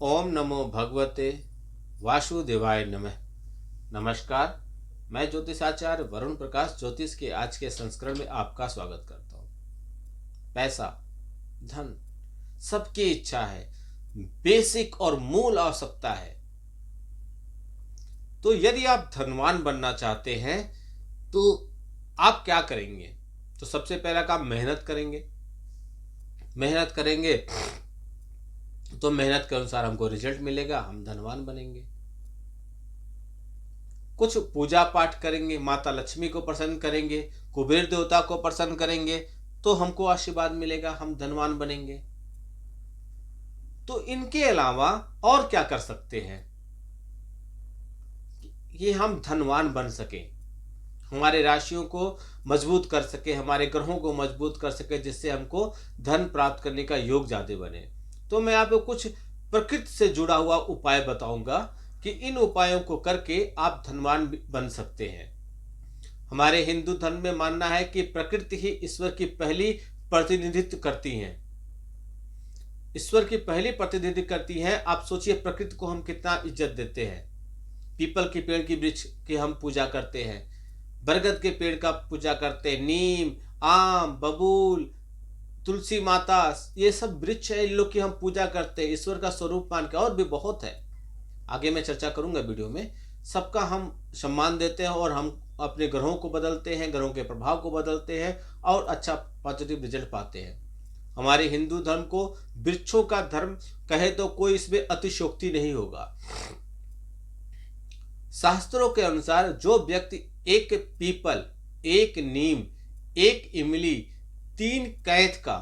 ओम नमो भगवते वासुदेवाय नमः। नमस्कार, मैं ज्योतिषाचार्य वरुण प्रकाश ज्योतिष के आज के संस्करण में आपका स्वागत करता हूँ। पैसा, धन सबकी इच्छा है, बेसिक और मूल आवश्यकता है। तो यदि आप धनवान बनना चाहते हैं तो आप क्या करेंगे? तो सबसे पहला काम मेहनत करेंगे। मेहनत करेंगे तो मेहनत के अनुसार हमको रिजल्ट मिलेगा, हम धनवान बनेंगे। कुछ पूजा पाठ करेंगे, माता लक्ष्मी को प्रसन्न करेंगे, कुबेर देवता को प्रसन्न करेंगे तो हमको आशीर्वाद मिलेगा, हम धनवान बनेंगे। तो इनके अलावा और क्या कर सकते हैं कि हम धनवान बन सके, हमारे राशियों को मजबूत कर सके, हमारे ग्रहों को मजबूत कर सके, जिससे हमको धन प्राप्त करने का योग ज्यादा बने। तो मैं आपको कुछ प्रकृति से जुड़ा हुआ उपाय बताऊंगा कि इन उपायों को करके आप धनवान बन सकते हैं। हमारे हिंदू धर्म में मानना है कि प्रकृति ही ईश्वर की पहली प्रतिनिधित्व करती है। ईश्वर की पहली प्रतिनिधित्व करती है। आप सोचिए प्रकृति को हम कितना इज्जत देते हैं। पीपल के पेड़ की वृक्ष की हम पूजा करते हैं, बरगद के पेड़ का पूजा करते हैं, नीम, आम, बबूल, तुलसी माता, ये सब वृक्ष है, इन लोग की हम पूजा करते हैं ईश्वर का स्वरूप मान के। और भी बहुत है, आगे मैं चर्चा करूंगा वीडियो में। सबका हम सम्मान देते हैं और हम अपने ग्रहों को बदलते हैं, ग्रहों के प्रभाव को बदलते हैं और अच्छा पॉजिटिव रिजल्ट पाते हैं। हमारे हिंदू धर्म को वृक्षों का धर्म कहे तो कोई इसमें अतिशयोक्ति नहीं होगा। शास्त्रों के अनुसार जो व्यक्ति एक पीपल, एक नीम, एक इमली, 3 कैथ का,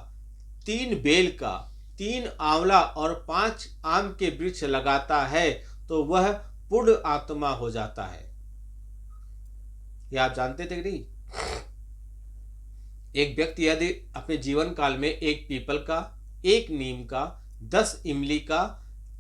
3 बेल का, 3 आंवला और 5 आम के वृक्ष लगाता है तो वह पूर्ण आत्मा हो जाता है। यह आप जानते थे कि नहीं? एक व्यक्ति यदि अपने जीवन काल में एक पीपल का, एक नीम का, 10 इमली का,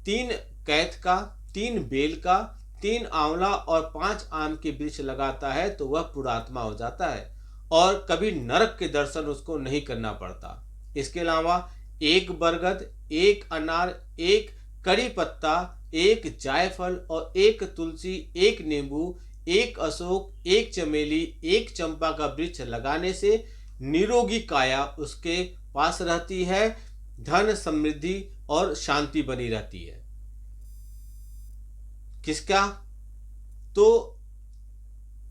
3 कैथ का, 3 बेल का, 3 आंवला और 5 आम के वृक्ष लगाता है तो वह पुरात्मा हो जाता है और कभी नरक के दर्शन उसको नहीं करना पड़ता। इसके अलावा एक बरगद, एक अनार, एक कड़ी पत्ता, एक जायफल और एक तुलसी, एक नींबू, एक अशोक, एक चमेली, एक चंपा का वृक्ष लगाने से निरोगी काया उसके पास रहती है, धन, समृद्धि और शांति बनी रहती है। किसका? तो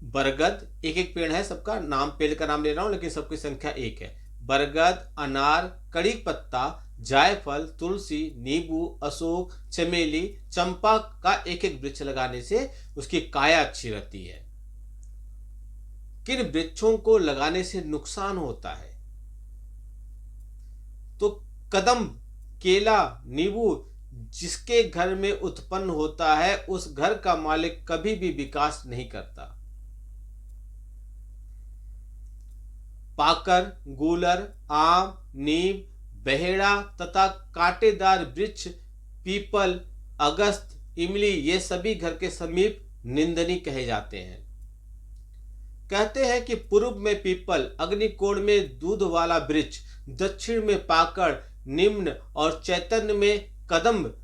बरगद, एक एक पेड़ है, सबका नाम, पेड़ का नाम ले रहा हूं लेकिन सबकी संख्या एक है। बरगद, अनार, कड़ी पत्ता, जायफल, तुलसी, नींबू, अशोक, चमेली, चंपा का एक एक वृक्ष लगाने से उसकी काया अच्छी रहती है। किन वृक्षों को लगाने से नुकसान होता है? तो कदम, केला, नींबू जिसके घर में उत्पन्न होता है उस घर का मालिक कभी भी विकास नहीं करता। पाकर, गूलर, आम, नीम, बहेड़ा तथा कांटेदार वृक्ष, पीपल, अगस्त, इमली ये सभी घर के समीप निंदनीय कहे जाते हैं। कहते हैं कि पूर्व में पीपल, अग्निकोण में दूध वाला वृक्ष, दक्षिण में पाकड़, निम्न और चैतन्य में कदम्ब,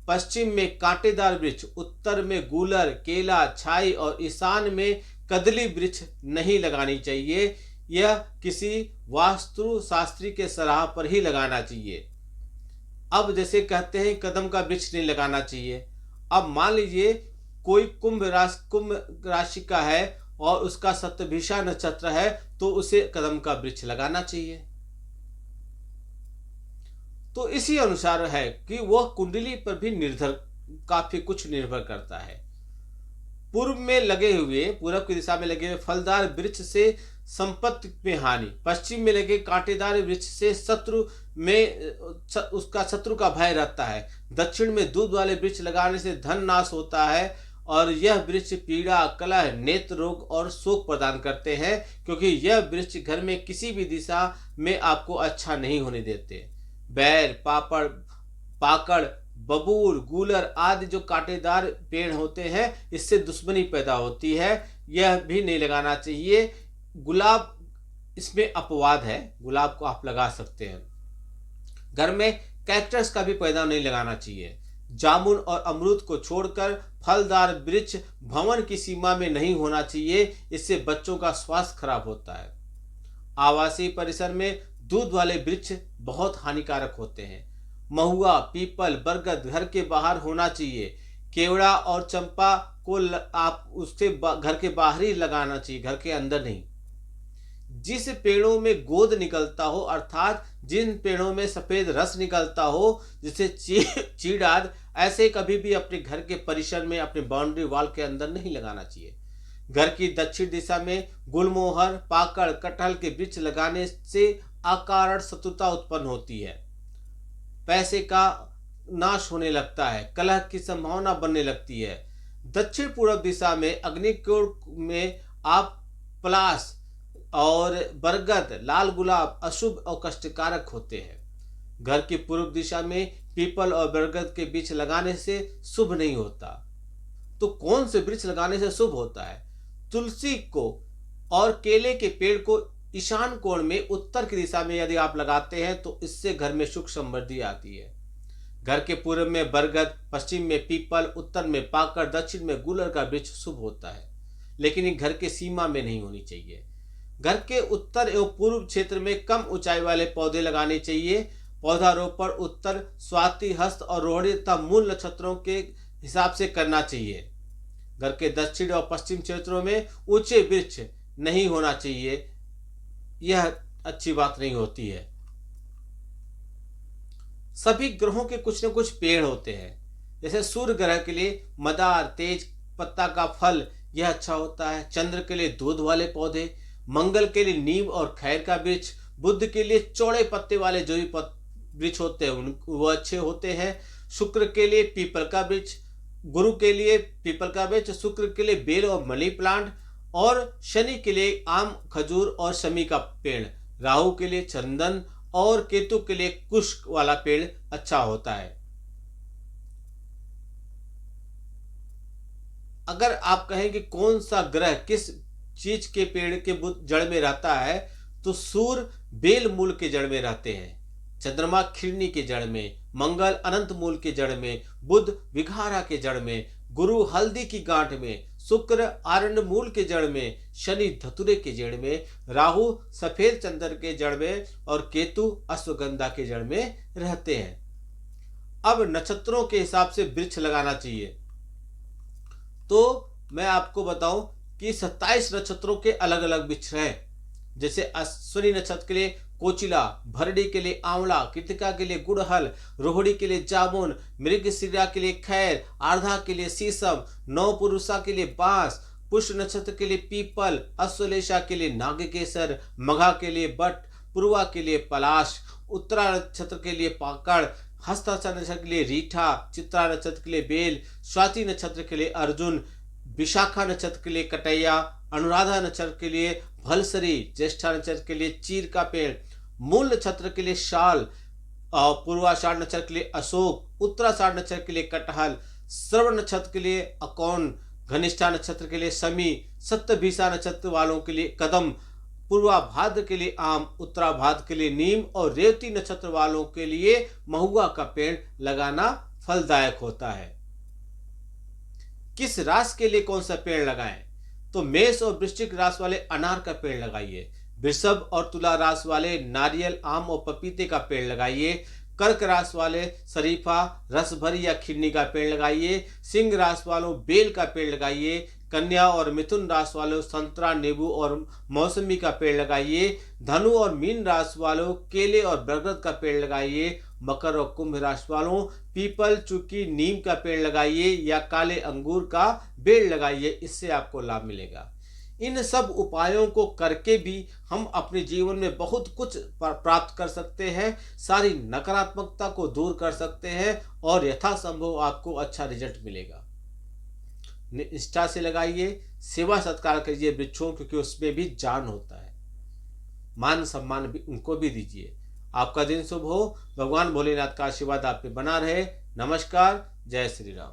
पश्चिम में कांटेदार वृक्ष, उत्तर में गूलर, केला, छाई और ईशान में कदली वृक्ष नहीं लगानी चाहिए। यह किसी वास्तु शास्त्री के सलाह पर ही लगाना चाहिए। अब जैसे कहते हैं कदम का वृक्ष नहीं लगाना चाहिए। अब मान लीजिए कोई कुंभ राशि का है और उसका सप्तभिषा नक्षत्र है तो उसे कदम का वृक्ष लगाना चाहिए। तो इसी अनुसार है कि वह कुंडली पर भी काफी कुछ निर्भर करता है। पूर्व में लगे हुए, पूर्व की दिशा में लगे हुए फलदार वृक्ष से संपत्ति में हानि, पश्चिम में लगे कांटेदार वृक्ष से उसका शत्रु का भय रहता है, दक्षिण में दूध वाले वृक्ष लगाने से धन नाश होता है और यह वृक्ष पीड़ा, कलह, नेत्र रोग और शोक प्रदान करते हैं क्योंकि यह वृक्ष घर में किसी भी दिशा में आपको अच्छा नहीं होने देते। बैर, पाकड़, बबूल, गूलर आदि जो कांटेदार पेड़ होते हैं इससे दुश्मनी पैदा होती है, यह भी नहीं लगाना चाहिए। गुलाब, इसमें अपवाद है, गुलाब को आप लगा सकते हैं। घर में कैक्टस का भी पौधा नहीं लगाना चाहिए। जामुन और अमरूद को छोड़कर फलदार वृक्ष भवन की सीमा में नहीं होना चाहिए, इससे बच्चों का स्वास्थ्य खराब होता है। आवासीय परिसर में दूध वाले वृक्ष बहुत हानिकारक होते हैं। महुआ, पीपल, बरगद घर के बाहर होना चाहिए। केवड़ा और चंपा को आप उससे घर के बाहर ही लगाना चाहिए, घर के अंदर नहीं। जिस पेड़ों में गोद निकलता हो, अर्थात जिन पेड़ों में सफेद रस निकलता हो, जिसे चीड़ आदि, ऐसे कभी भी अपने घर के परिसर में, अपने बाउंड्री वॉल के अंदर नहीं लगाना चाहिए। घर की दक्षिण दिशा में गुलमोहर, पाकड़, कटहल के वृक्ष लगाने से अकारण शत्रुता उत्पन्न होती है, पैसे का नाश होने लगता है, कलह की संभावना बनने लगती है। दक्षिण पूर्व दिशा में अग्निकोण में आप पलाश और बरगद, लाल गुलाब अशुभ और कष्टकारक होते हैं। घर की पूर्व दिशा में पीपल और बरगद के बीच लगाने से शुभ नहीं होता। तो कौन से वृक्ष लगाने से शुभ होता है? तुलसी को और केले के पेड़ को ईशान कोण में उत्तर की दिशा में यदि आप लगाते हैं तो इससे घर में सुख समृद्धि आती है। घर के पूर्व में बरगद, पश्चिम में पीपल, उत्तर में पाकड़, दक्षिण में गुलर का वृक्ष शुभ होता है, लेकिन ये घर के सीमा में नहीं होनी चाहिए। घर के उत्तर एवं पूर्व क्षेत्र में कम ऊंचाई वाले पौधे लगाने चाहिए। पौधारोपण उत्तर, स्वाति, हस्त और रोहिणी तथा मूल नक्षत्रों के हिसाब से करना चाहिए। घर के दक्षिण और पश्चिम क्षेत्रों में ऊंचे वृक्ष नहीं होना चाहिए, यह अच्छी बात नहीं होती है। सभी ग्रहों के कुछ न कुछ पेड़ होते हैं। जैसे सूर्य ग्रह के लिए मदार, तेज पत्ता का फल, यह अच्छा होता है। चंद्र के लिए दूध वाले पौधे, मंगल के लिए नीम और खैर का वृक्ष, बुध के लिए चौड़े पत्ते वाले जो भी वृक्ष होते हैं वो अच्छे होते हैं। शुक्र के लिए पीपल का वृक्ष, गुरु के लिए पीपल का वृक्ष, शुक्र के लिए बेल और मनी प्लांट, और शनि के लिए आम, खजूर और शमी का पेड़, राहु के लिए चंदन और केतु के लिए कुश वाला पेड़ अच्छा होता है। अगर आप कहें कि कौन सा ग्रह किस चीज के पेड़ के जड़ में रहता है, तो सूर्य बेल मूल के जड़ में रहते हैं, चंद्रमा खिरनी के जड़ में, मंगल अनंत मूल के जड़ में, बुध विघारा के जड़ में, गुरु हल्दी की गांठ में, शुक्र आरण्य मूल के जड़ में, शनि धतुरे के जड़ में, राहु सफेद चंदन के जड़ में और केतु अश्वगंधा के जड़ में रहते हैं। अब नक्षत्रों के हिसाब से वृक्ष लगाना चाहिए। तो मैं आपको बताऊं कि 27 नक्षत्रों के अलग अलग वृक्ष हैं। जैसे अश्विनी नक्षत्र के लिए कोचिला, भरणी के लिए आंवला, कृतिका के लिए गुड़हल, रोहिणी के लिए जामुन, मृगशिरा के लिए खैर, आर्द्रा के लिए शीशम, नवपुरुषा के लिए बांस, पुष्य नक्षत्र के लिए पीपल, अश्वलेषा के लिए नागकेसर, मघा के लिए बट, पूर्वा के लिए पलाश, उत्तरा नक्षत्र के लिए पाकड़, हस्ता नक्षत्र के लिए रीठा, चित्रा नक्षत्र के लिए बेल, स्वाति नक्षत्र के लिए अर्जुन, विशाखा नक्षत्र के लिए कटैया, अनुराधा नक्षत्र के लिए भलसरी, ज्येष्ठा नक्षत्र के लिए चीर का पेड़, मूल नक्षत्र के लिए शाल, पूर्वाषाढ़ नक्षत्र के लिए अशोक, उत्तराषाढ़ नक्षत्र के लिए कटहल, श्रवण नक्षत्र के लिए अकौन, घनिष्ठा नक्षत्र के लिए शमी, सप्तभीषा नक्षत्र वालों के लिए कदम, पूर्वाभाद्र के लिए आम, उत्तराभाद्र के लिए नीम और रेवती नक्षत्र वालों के लिए महुआ का पेड़ लगाना फलदायक होता है। किस राशि के लिए कौन सा पेड़ लगाएं? तो मेष और वृश्चिक राशि वाले अनार का पेड़ लगाइए। वृषभ और तुला राशि वाले नारियल, आम और पपीते का पेड़ लगाइए। कर्क राशि वाले शरीफा, रसभरी या खिरनी का पेड़ लगाइए। सिंह राशि वालों बेल का पेड़ लगाइए। कन्या और मिथुन राशि वालों संतरा, नींबू और मौसमी का पेड़ लगाइए। धनु और मीन राशि वालों केले और बरगद का पेड़ लगाइए। मकर और कुंभ राशि वालों पीपल, चुकी, नीम का पेड़ लगाइए या काले अंगूर का पेड़ लगाइए, इससे आपको लाभ मिलेगा। इन सब उपायों को करके भी हम अपने जीवन में बहुत कुछ प्राप्त कर सकते हैं, सारी नकारात्मकता को दूर कर सकते हैं और यथासंभव आपको अच्छा रिजल्ट मिलेगा। निष्ठा से लगाइए, सेवा सत्कार कीजिए वृक्षों, क्योंकि उसमें भी जान होता है। मान सम्मान भी उनको भी दीजिए। आपका दिन शुभ हो। भगवान भोलेनाथ का आशीर्वाद आप पे बना रहे। नमस्कार। जय श्री राम।